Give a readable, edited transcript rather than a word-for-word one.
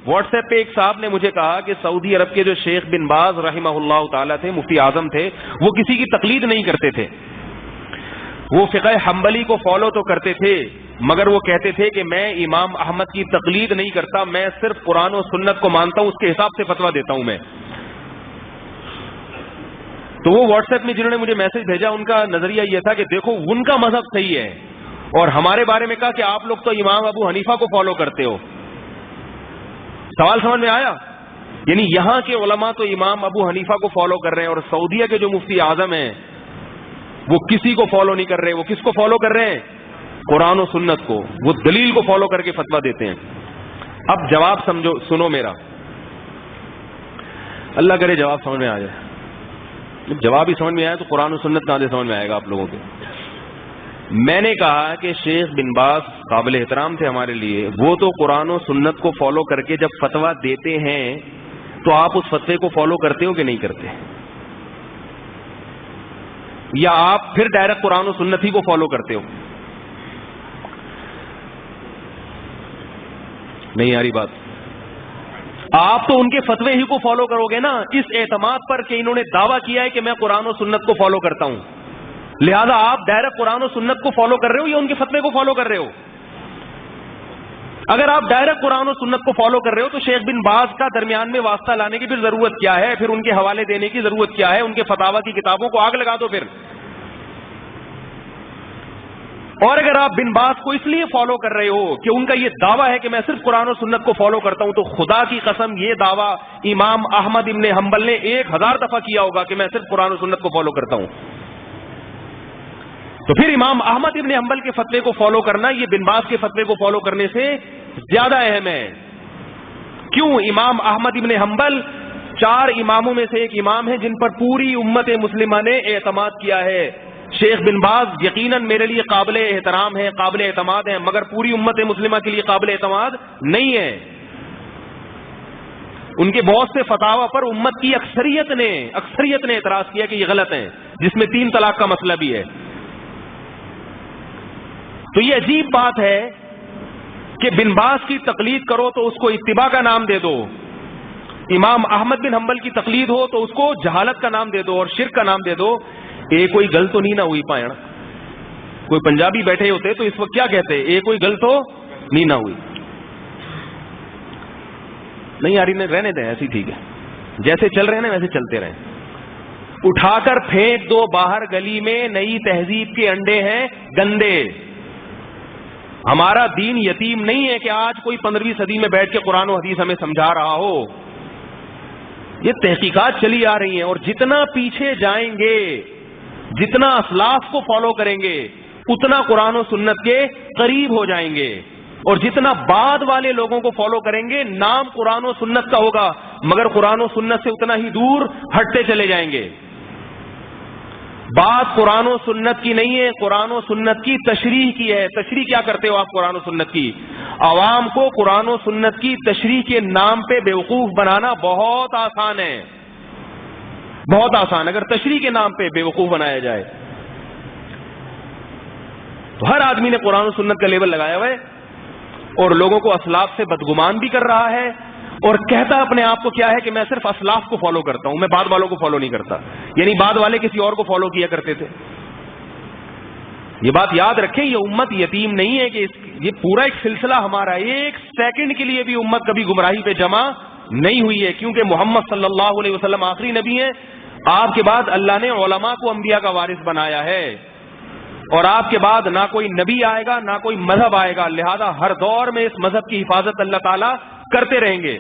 What's app پہ ایک صاحب نے مجھے کہا کہ سعودی عرب کے جو شیخ بن باز رحمہ اللہ تعالیٰ تھے، مفتی اعظم تھے، وہ کسی کی تقلید نہیں کرتے تھے. وہ فقہ حنبلی کو فالو تو کرتے تھے، مگر وہ کہتے تھے کہ میں امام احمد کی تقلید نہیں کرتا، میں صرف قرآن و سنت کو مانتا ہوں، اس کے حساب سے فتویٰ دیتا ہوں میں. تو وہ واٹس ایپ میں جنہوں نے مجھے میسج بھیجا، ان کا نظریہ یہ تھا کہ دیکھو ان کا مذہب صحیح ہے، اور ہمارے بارے میں کہا کہ آپ لوگ تو امام ابو حنیفہ کو فالو کرتے ہو. سوال سمجھ میں آیا؟ یعنی یہاں کے علماء تو امام ابو حنیفہ کو فالو کر رہے ہیں، اور سعودیہ کے جو مفتی اعظم ہیں وہ کسی کو فالو نہیں کر رہے. وہ کس کو فالو کر رہے ہیں؟ قرآن و سنت کو. وہ دلیل کو فالو کر کے فتویٰ دیتے ہیں. اب جواب سمجھو، سنو میرا، اللہ کرے جواب سمجھ میں آ جائے. جب جواب ہی سمجھ میں آیا تو قرآن و سنت کہاں سے سمجھ میں آئے گا آپ لوگوں کے؟ میں نے کہا کہ شیخ بن باز قابل احترام تھے ہمارے لیے، وہ تو قرآن و سنت کو فالو کر کے جب فتویٰ دیتے ہیں تو آپ اس فتوے کو فالو کرتے ہو کہ نہیں کرتے؟ یا آپ پھر ڈائریکٹ قرآن و سنت ہی کو فالو کرتے ہو؟ نہیں آ رہی بات. آپ تو ان کے فتوے ہی کو فالو کرو گے نا، اس اعتماد پر کہ انہوں نے دعویٰ کیا ہے کہ میں قرآن و سنت کو فالو کرتا ہوں. لہذا آپ ڈائریکٹ قرآن و سنت کو فالو کر رہے ہو یا ان کے فتوے کو فالو کر رہے ہو؟ اگر آپ ڈائریکٹ قرآن و سنت کو فالو کر رہے ہو تو شیخ بن باز کا درمیان میں واسطہ لانے کی پھر ضرورت کیا ہے؟ پھر ان کے حوالے دینے کی ضرورت کیا ہے؟ ان کے فتاوی کی کتابوں کو آگ لگا دو پھر. اور اگر آپ بن باز کو اس لیے فالو کر رہے ہو کہ ان کا یہ دعویٰ ہے کہ میں صرف قرآن و سنت کو فالو کرتا ہوں، تو خدا کی قسم یہ دعویٰ امام احمد ابن حنبل نے 1000 دفعہ کیا ہوگا کہ میں صرف قرآن و سنت کو فالو کرتا ہوں. تو پھر امام احمد ابن حنبل کے فتوے کو فالو کرنا یہ بن باز کے فتوے کو فالو کرنے سے زیادہ اہم ہے. کیوں؟ امام احمد ابن حنبل 4 اماموں میں سے ایک امام ہے جن پر پوری امت مسلمہ نے اعتماد کیا ہے. شیخ بن باز یقیناً میرے لیے قابل احترام ہے، قابل اعتماد ہیں، مگر پوری امت مسلمہ کے لیے قابل اعتماد نہیں ہے. ان کے بہت سے فتاوی پر امت کی اکثریت نے اعتراض کیا کہ یہ غلط ہیں، جس میں 3 طلاق کا مسئلہ بھی ہے. تو یہ عجیب بات ہے کہ بن باز کی تقلید کرو تو اس کو اتباع کا نام دے دو، امام احمد بن حنبل کی تقلید ہو تو اس کو جہالت کا نام دے دو اور شرک کا نام دے دو. کوئی گل تو نہیں نہ ہوئی پائیں؟ کوئی پنجابی بیٹھے ہوتے تو اس وقت کیا کہتے؟ کوئی گل تو نہیں نہ ہوئی. نہیں آ رہی، رہنے دیں ایسی ٹھیک ہے، جیسے چل رہے ہیں نا ویسے چلتے رہیں. اٹھا کر پھینک دو باہر گلی میں، نئی تہذیب کے انڈے ہیں گندے. ہمارا دین یتیم نہیں ہے کہ آج کوئی 15ویں صدی میں بیٹھ کے قرآن و حدیث ہمیں سمجھا رہا ہو. یہ تحقیقات چلی آ رہی ہیں، اور جتنا پیچھے جائیں گے، جتنا اسلاف کو فالو کریں گے، اتنا قرآن و سنت کے قریب ہو جائیں گے. اور جتنا بعد والے لوگوں کو فالو کریں گے، نام قرآن و سنت کا ہوگا مگر قرآن و سنت سے اتنا ہی دور ہٹتے چلے جائیں گے. بات قرآن و سنت کی نہیں ہے، قرآن و سنت کی تشریح کی ہے. تشریح کیا کرتے ہو آپ قرآن و سنت کی؟ عوام کو قرآن و سنت کی تشریح کے نام پہ بیوقوف بنانا بہت آسان ہے، بہت آسان. اگر تشریح کے نام پہ بیوقوف بنایا جائے تو ہر آدمی نے قرآن و سنت کا لیبل لگایا ہوا ہے اور لوگوں کو اسلاف سے بدگمان بھی کر رہا ہے، اور کہتا اپنے آپ کو کیا ہے کہ میں صرف اسلاف کو فالو کرتا ہوں، میں بعد والوں کو فالو نہیں کرتا. یعنی بعد والے کسی اور کو فالو کیا کرتے تھے. یہ بات یاد رکھیں، یہ امت یتیم نہیں ہے کہ یہ پورا ایک سلسلہ ہمارا ہے. ایک سیکنڈ کے لیے بھی امت کبھی گمراہی پہ جمع نہیں ہوئی ہے، کیونکہ محمد صلی اللہ علیہ وسلم آخری نبی ہیں. آپ کے بعد اللہ نے علماء کو انبیاء کا وارث بنایا ہے، اور آپ کے بعد نہ کوئی نبی آئے گا نہ کوئی مذہب آئے گا. لہذا ہر دور میں اس مذہب کی حفاظت اللہ تعالیٰ کرتے رہیں گے.